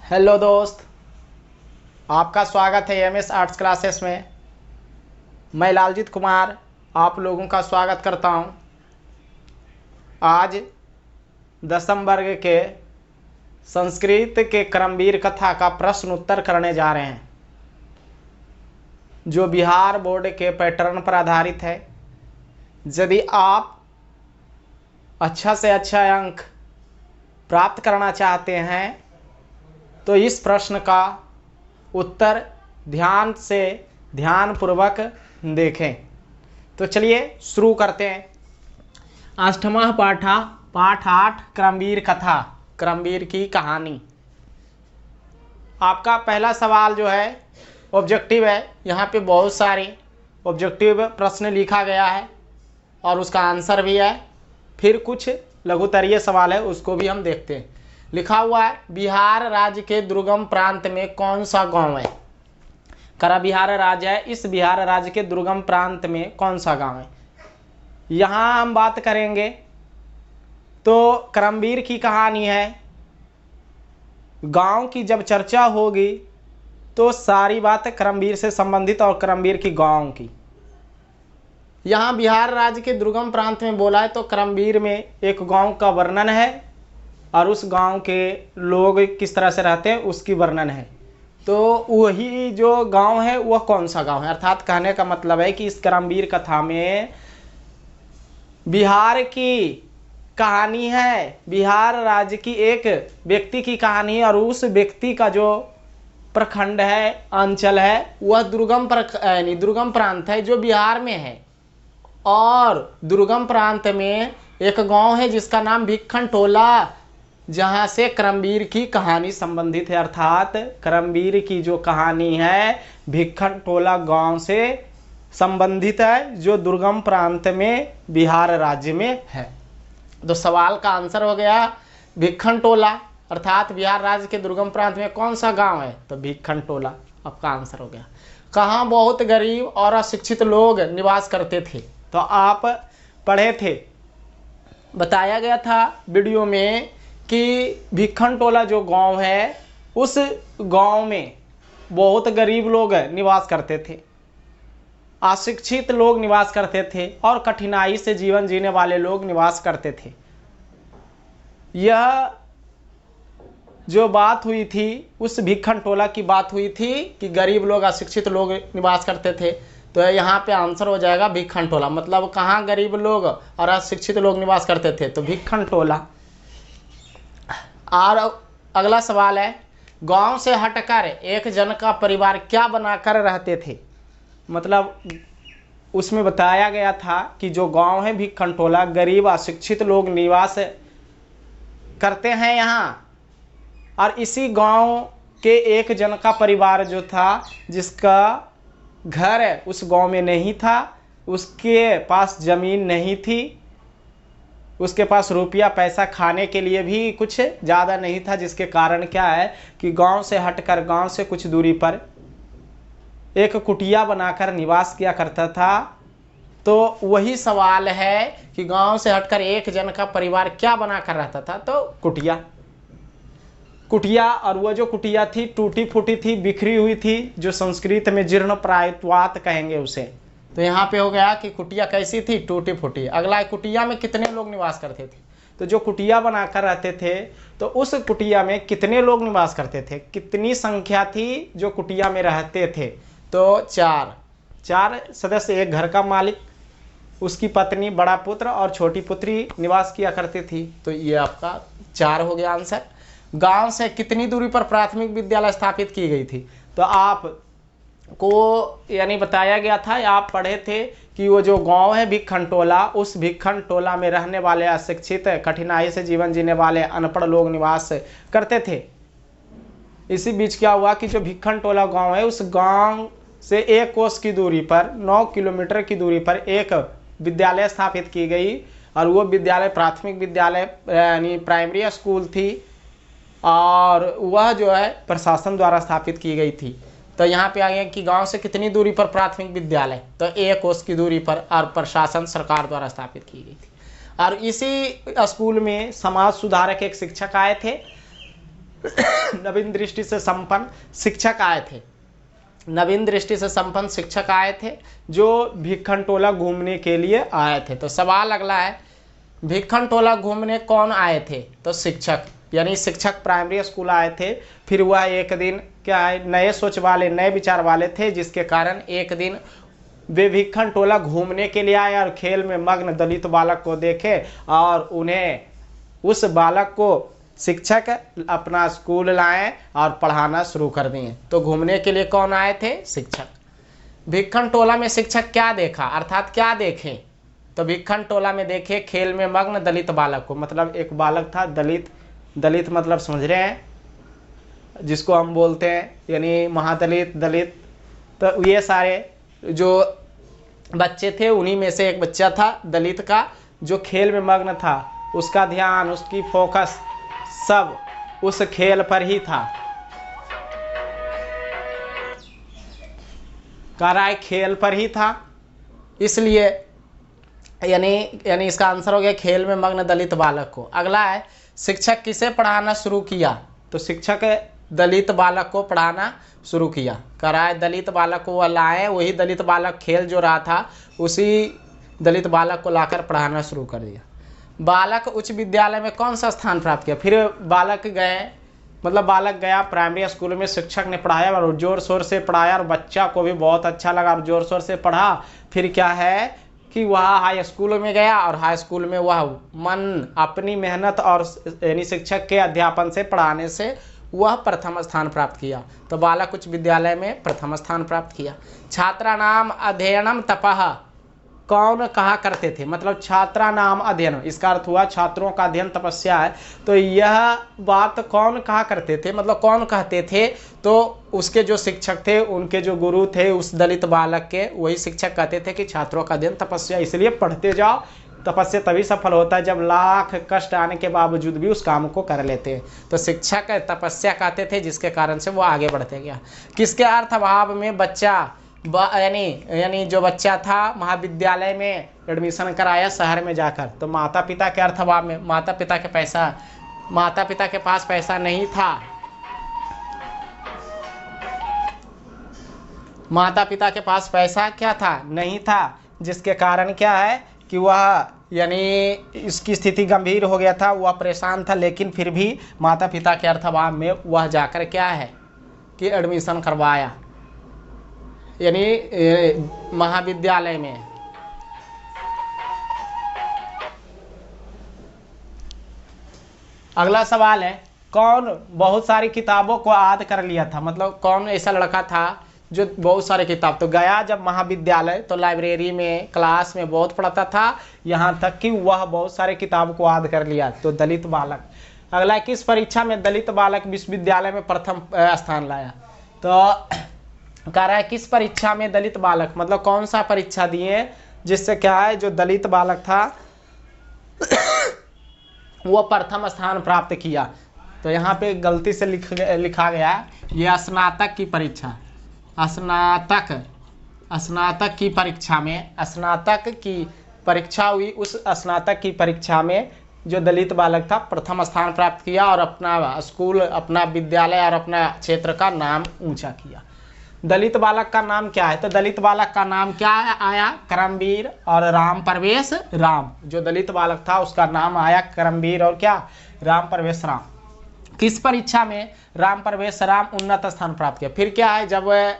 Hello दोस्त, आपका स्वागत है एमएस आर्ट्स क्लासेस में। मैं लालजीत कुमार आप लोगों का स्वागत करता हूं। आज 10वीं वर्ग के संस्कृत के क्रमवीर कथा का प्रश्न उत्तर करने जा रहे हैं, जो बिहार बोर्ड के पैटर्न पर आधारित है। यदि आप अच्छा से अच्छा अंक प्राप्त करना चाहते हैं तो इस प्रश्न का उत्तर ध्यानपूर्वक देखें। तो चलिए शुरू करते हैं। अष्टमः पाठः पाठ 8 क्रमवीर कथा, क्रमवीर की कहानी। आपका पहला सवाल जो है ऑब्जेक्टिव है। यहाँ पे बहुत सारे ऑब्जेक्टिव प्रश्न लिखा गया है और उसका आंसर भी है। फिर कुछ लघुतरीय सवाल है, उसको भी हम देखते हैं। लिखा हुआ है, बिहार राज्य के दुर्गम प्रांत में कौन सा गांव है। करा बिहार राज्य है, इस बिहार राज्य के दुर्गम प्रांत में कौन सा गांव है। यहाँ हम बात करेंगे तो क्रमवीर की कहानी है। गांव की जब चर्चा होगी तो सारी बात क्रमवीर से संबंधित और क्रमवीर की गांव की। यहाँ बिहार राज्य के दुर्गम प्रांत में बोला है तो क्रमवीर में एक गांव का वर्णन है और उस गांव के लोग किस तरह से रहते हैं उसकी वर्णन है। तो वही जो गांव है वह कौन सा गांव है, अर्थात कहने का मतलब है कि इस क्रमवीर कथा में बिहार की कहानी है, बिहार राज्य की एक व्यक्ति की कहानी है और उस व्यक्ति का जो प्रखंड है, अंचल है, वह दुर्गम प्रांत है जो बिहार में है। और दुर्गम प्रांत में एक गांव है जिसका नाम भिक्खन टोला, जहां से क्रमवीर की कहानी संबंधित है। अर्थात क्रमवीर की जो कहानी है भिक्खन टोला गांव से संबंधित है, जो दुर्गम प्रांत में बिहार राज्य में है। तो सवाल का आंसर हो गया भिक्खन टोला, अर्थात बिहार राज्य के दुर्गम प्रांत में कौन सा गांव है, तो भिक्खन टोला आपका आंसर हो गया। कहाँ बहुत गरीब और अशिक्षित लोग निवास करते थे, तो आप पढ़े थे, बताया गया था वीडियो में कि भिक्खन टोला जो गांव है उस गांव में बहुत गरीब लोग निवास करते थे, अशिक्षित लोग निवास करते थे और कठिनाई से जीवन जीने वाले लोग निवास करते थे। यह जो बात हुई थी उस भिक्खन टोला की बात हुई थी कि गरीब लोग अशिक्षित लोग निवास करते थे। तो यहाँ पे आंसर हो जाएगा भिक्खन टोला। मतलब कहाँ गरीब लोग और अशिक्षित लोग निवास करते थे, तो भिक्खन टोला। और अगला सवाल है, गांव से हटकर एक जन का परिवार क्या बनाकर रहते थे। मतलब उसमें बताया गया था कि जो गांव है भिक्खन टोला, गरीब अशिक्षित लोग निवास करते हैं यहाँ। और इसी गांव के एक जन का परिवार जो था, जिसका घर उस गांव में नहीं था, उसके पास जमीन नहीं थी, उसके पास रुपया पैसा खाने के लिए भी कुछ ज़्यादा नहीं था, जिसके कारण क्या है कि गांव से हटकर, गांव से कुछ दूरी पर एक कुटिया बनाकर निवास किया करता था। तो वही सवाल है कि गांव से हटकर एक जन का परिवार क्या बनाकर रहता था, तो कुटिया। और वह जो कुटिया थी टूटी फूटी थी, बिखरी हुई थी, जो संस्कृत में जीर्ण प्रायत्वात कहेंगे उसे। तो यहाँ पे हो गया कि कुटिया कैसी थी, टूटी फूटी। अगला, कुटिया में कितने लोग निवास करते थे, तो जो कुटिया बनाकर रहते थे तो उस कुटिया में कितने लोग निवास करते थे, कितनी संख्या थी जो कुटिया में रहते थे, तो चार सदस्य, एक घर का मालिक, उसकी पत्नी, बड़ा पुत्र और छोटी पुत्री निवास किया करती थी। तो ये आपका 4 हो गया आंसर। गांव से कितनी दूरी पर प्राथमिक विद्यालय स्थापित की गई थी, तो आप को यानी बताया गया था, आप पढ़े थे कि वो जो गांव है भिक्खन टोला, उस भिक्खन टोला में रहने वाले अशिक्षित, कठिनाई से जीवन जीने वाले अनपढ़ लोग निवास करते थे। इसी बीच क्या हुआ कि जो भिक्खन टोला गांव है, उस गांव से 1 कोस की दूरी पर, 9 किलोमीटर की दूरी पर एक विद्यालय स्थापित की गई। और वो विद्यालय प्राथमिक विद्यालय यानी प्राइमरी स्कूल थी, और वह जो है प्रशासन द्वारा स्थापित की गई थी। तो यहाँ पे आ गया कि गांव से कितनी दूरी पर प्राथमिक विद्यालय, तो 1 कोस की दूरी पर, और प्रशासन सरकार द्वारा स्थापित की गई थी। और इसी स्कूल में समाज सुधारक एक शिक्षक आए थे, नवीन दृष्टि से संपन्न शिक्षक आए थे। नवीन दृष्टि से संपन्न शिक्षक आए थे जो भिक्खन टोला घूमने के लिए आए थे। तो सवाल अगला है, भिक्खन टोला घूमने कौन आए थे? तो शिक्षक, यानी शिक्षक प्राइमरी स्कूल आए थे। फिर वह एक दिन क्या है, नए सोच वाले, नए विचार वाले थे, जिसके कारण एक दिन वे भिक्खन टोला घूमने के लिए आए और खेल में मग्न दलित बालक को देखे और उन्हें, उस बालक को शिक्षक अपना स्कूल लाए और पढ़ाना शुरू कर दिए। तो घूमने के लिए कौन आए थे? शिक्षक। भिक्खन टोला में शिक्षक क्या देखा, अर्थात क्या देखे? तो भिक्खन टोला में देखे खेल में मग्न दलित बालक को, मतलब एक बालक था दलित, दलित मतलब समझ रहे हैं, जिसको हम बोलते हैं यानी महादलित, दलित। तो ये सारे जो बच्चे थे उन्हीं में से एक बच्चा था दलित का, जो खेल में मग्न था। उसका ध्यान, उसकी फोकस सब उस खेल पर ही था। कह रहा है खेल पर ही था, इसलिए यानी इसका आंसर हो गया खेल में मग्न दलित बालक को। अगला है, शिक्षक किसे पढ़ाना शुरू किया? तो शिक्षक दलित बालक को पढ़ाना शुरू किया। कह रहा है दलित बालक को वह लाए, वही दलित बालक खेल जो रहा था उसी दलित बालक को लाकर पढ़ाना शुरू कर दिया। बालक उच्च विद्यालय में कौन सा स्थान प्राप्त किया? फिर बालक गए, मतलब बालक गया प्राइमरी स्कूल में, शिक्षक ने पढ़ाया और जोर शोर से पढ़ाया और बच्चा को भी बहुत अच्छा लगा और जोर शोर से पढ़ा। फिर क्या है कि वह हाई स्कूल में गया और हाई स्कूल में वह मन, अपनी मेहनत और यानी शिक्षक के अध्यापन से, पढ़ाने से वह प्रथम स्थान प्राप्त किया। तो बालक उच्च विद्यालय में प्रथम स्थान प्राप्त किया। छात्रा नाम अध्ययनम तपः कौन कहा करते थे? मतलब छात्रा नाम अध्ययन, इसका अर्थ हुआ छात्रों का अध्ययन तपस्या है। तो यह बात कौन कहा करते थे, मतलब कौन कहते थे? तो उसके जो शिक्षक थे, उनके जो गुरु थे उस दलित बालक के, वही शिक्षक कहते थे कि छात्रों का अध्ययन तपस्या, इसलिए पढ़ते जाओ। तपस्या तभी सफल होता है जब लाख कष्ट आने के बावजूद भी उस काम को कर लेते हैं। तो शिक्षक तपस्या कहते थे, जिसके कारण से वो आगे बढ़ते गया। किसके अर्थ अभाव में बच्चा यानी जो बच्चा था महाविद्यालय में एडमिशन कराया शहर में जाकर? तो माता पिता के अर्थ अभाव में, माता पिता के पास पैसा नहीं था, माता पिता के पास पैसा क्या था? नहीं था, जिसके कारण क्या है कि वह यानी इसकी स्थिति गंभीर हो गया था, वह परेशान था, लेकिन फिर भी माता पिता के अर्थ अभाव में वह जाकर क्या है कि एडमिशन करवाया यानी महाविद्यालय में। अगला सवाल है, कौन बहुत सारी किताबों को याद कर लिया था? मतलब कौन ऐसा लड़का था जो बहुत सारे किताब, तो गया जब महाविद्यालय तो लाइब्रेरी में, क्लास में बहुत पढ़ता था, यहाँ तक कि वह बहुत सारे किताब को याद कर लिया। तो दलित बालक। अगला, किस परीक्षा में दलित बालक विश्वविद्यालय में प्रथम स्थान लाया? तो कह रहा है किस परीक्षा में दलित बालक, मतलब कौन सा परीक्षा दिए जिससे क्या है, जो दलित बालक था वो प्रथम स्थान प्राप्त किया। तो यहाँ पे गलती से लिखा गया है, ये स्नातक की परीक्षा, स्नातक की परीक्षा में, स्नातक की परीक्षा हुई, उस स्नातक की परीक्षा में जो दलित बालक था प्रथम स्थान प्राप्त किया और अपना स्कूल, अपना विद्यालय और अपना क्षेत्र का नाम ऊंचा किया। दलित बालक का नाम क्या है? तो दलित बालक का नाम क्या आया? करमवीर और राम प्रवेश राम। जो दलित बालक था उसका नाम आया करमवीर और क्या? राम प्रवेश राम। किस परीक्षा में राम प्रवेश राम उन्नत स्थान प्राप्त किया? फिर क्या है, जब वह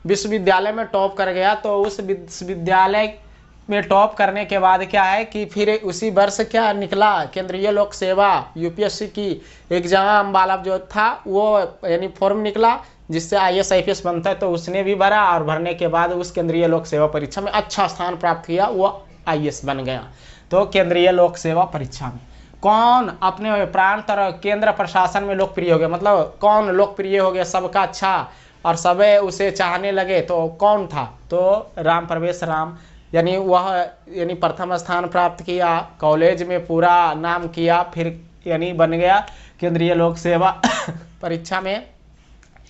विश्वविद्यालय में टॉप कर गया तो उस विश्वविद्यालय में टॉप करने के बाद क्या है कि फिर उसी वर्ष क्या निकला, केंद्रीय लोक सेवा यूपीएससी की एग्जाम वाला जो था वो यानी फॉर्म निकला, जिससे IAS IPS बनता है। तो उसने भी भरा और भरने के बाद उस केंद्रीय लोक सेवा परीक्षा में अच्छा स्थान प्राप्त किया, वो IAS बन गया। तो केंद्रीय लोक सेवा परीक्षा में कौन अपने प्रांत और केंद्र प्रशासन में लोकप्रिय हो गया? मतलब कौन लोकप्रिय हो गया, सबका अच्छा और सब उसे चाहने लगे, तो कौन था? तो राम प्रवेश राम, यानी वह यानी प्रथम स्थान प्राप्त किया, कॉलेज में पूरा नाम किया, फिर यानी बन गया केंद्रीय लोक सेवा परीक्षा में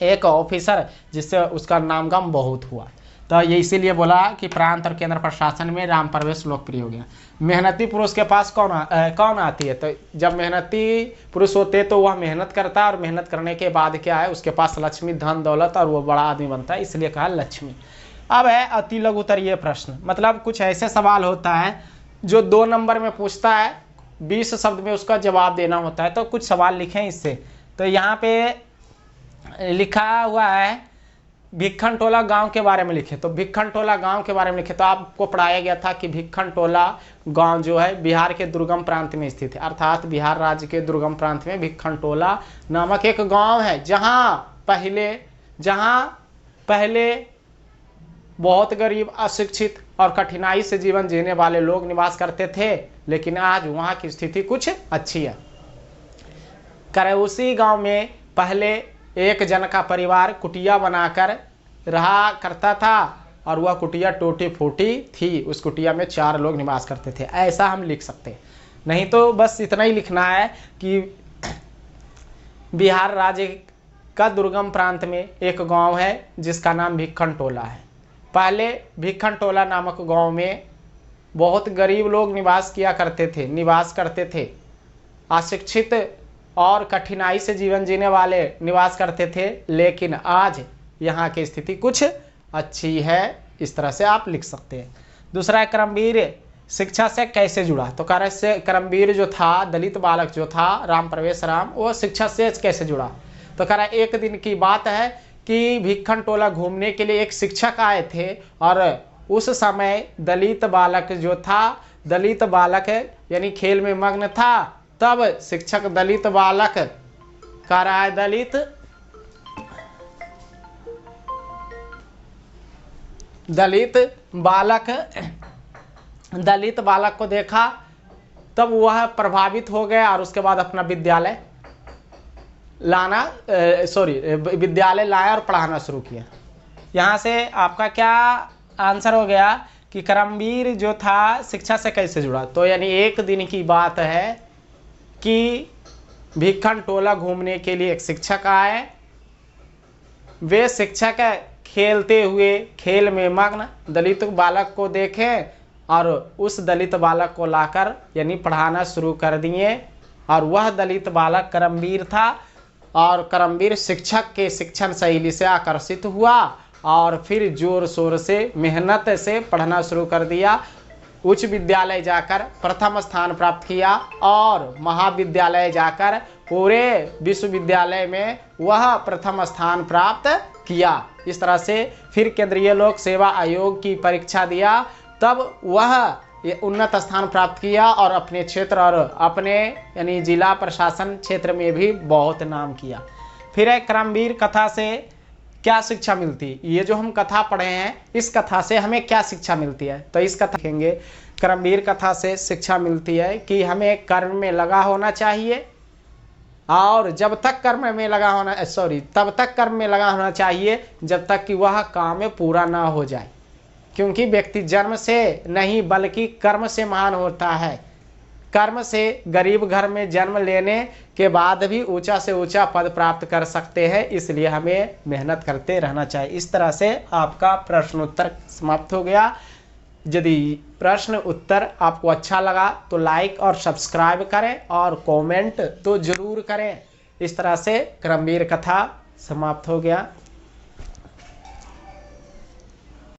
एक ऑफिसर, जिससे उसका नामगम बहुत हुआ। तो ये इसीलिए बोला कि प्रांत और केंद्र प्रशासन में राम प्रवेश लोकप्रिय हो गया। मेहनती पुरुष के पास कौन आती है? तो जब मेहनती पुरुष होते तो वह मेहनत करता है, और मेहनत करने के बाद क्या है, उसके पास लक्ष्मी, धन दौलत, और वो बड़ा आदमी बनता है, इसलिए कहा लक्ष्मी। अब है अति लघुतरीय प्रश्न, मतलब कुछ ऐसे सवाल होता है जो 2 नंबर में पूछता है, 20 शब्द में उसका जवाब देना होता है। तो कुछ सवाल लिखें इससे। तो यहाँ पे लिखा हुआ है भिक्खन टोला गांव के बारे में लिखे। तो भिक्खन टोला गांव के बारे में लिखे। तो आपको पढ़ाया गया था कि भिक्खन टोला गांव जो है बिहार के दुर्गम प्रांत में स्थित है, अर्थात बिहार राज्य के दुर्गम प्रांत में भिक्खन टोला नामक एक गांव है, जहां पहले बहुत गरीब, अशिक्षित और कठिनाई से जीवन जीने वाले लोग निवास करते थे, लेकिन आज वहां की स्थिति कुछ अच्छी है। उसी गांव में पहले एक जन का परिवार कुटिया बनाकर रहा करता था, और वह कुटिया टूटी फूटी थी। उस कुटिया में 4 लोग निवास करते थे। ऐसा हम लिख सकते हैं, नहीं तो बस इतना ही लिखना है कि बिहार राज्य का दुर्गम प्रांत में एक गांव है जिसका नाम भिक्खन टोला है। पहले भिक्खन टोला नामक गांव में बहुत गरीब लोग निवास करते थे। अशिक्षित और कठिनाई से जीवन जीने वाले निवास करते थे, लेकिन आज यहाँ की स्थिति कुछ अच्छी है। इस तरह से आप लिख सकते हैं। दूसरा, करमवीर शिक्षा से कैसे जुड़ा? तो करमवीर जो था, दलित बालक जो था राम प्रवेश राम, वो शिक्षा से कैसे जुड़ा? तो एक दिन की बात है कि भिक्खन टोला घूमने के लिए एक शिक्षक आए थे, और उस समय दलित बालक जो था, दलित बालक यानी खेल में मग्न था। तब शिक्षक दलित बालक कह रहा है, दलित बालक को देखा, तब वह प्रभावित हो गया, और उसके बाद अपना विद्यालय लाया और पढ़ाना शुरू किया। यहाँ से आपका क्या आंसर हो गया कि करमवीर जो था शिक्षा से कैसे जुड़ा? तो यानी एक दिन की बात है कि भिक्खन टोला घूमने के लिए एक शिक्षक आए। वे शिक्षक खेलते हुए, खेल में मग्न दलित बालक को देखे, और उस दलित बालक को लाकर यानी पढ़ाना शुरू कर दिए। और वह दलित बालक करमवीर था, और करमवीर शिक्षक के शिक्षण शैली से आकर्षित हुआ, और फिर जोर शोर से, मेहनत से पढ़ना शुरू कर दिया। उच्च विद्यालय जाकर प्रथम स्थान प्राप्त किया, और महाविद्यालय जाकर पूरे विश्वविद्यालय में वह प्रथम स्थान प्राप्त किया। इस तरह से फिर केंद्रीय लोक सेवा आयोग की परीक्षा दिया, तब वह उन्नत स्थान प्राप्त किया, और अपने क्षेत्र और अपने यानी जिला प्रशासन क्षेत्र में भी बहुत नाम किया। फिर एक करमवीर कथा से क्या शिक्षा मिलती? ये जो हम कथा पढ़े हैं, इस कथा से हमें क्या शिक्षा मिलती है? तो इस कथा देखेंगे। करमवीर कथा से शिक्षा मिलती है कि हमें कर्म में लगा होना चाहिए, और तब तक कर्म में लगा होना चाहिए जब तक कि वह काम पूरा ना हो जाए। क्योंकि व्यक्ति जन्म से नहीं बल्कि कर्म से महान होता है। कर्म से गरीब घर में जन्म लेने के बाद भी ऊंचा से ऊंचा पद प्राप्त कर सकते हैं, इसलिए हमें मेहनत करते रहना चाहिए। इस तरह से आपका प्रश्न उत्तर समाप्त हो गया। यदि प्रश्न उत्तर आपको अच्छा लगा तो लाइक और सब्सक्राइब करें, और कमेंट तो जरूर करें। इस तरह से करमवीर कथा समाप्त हो गया।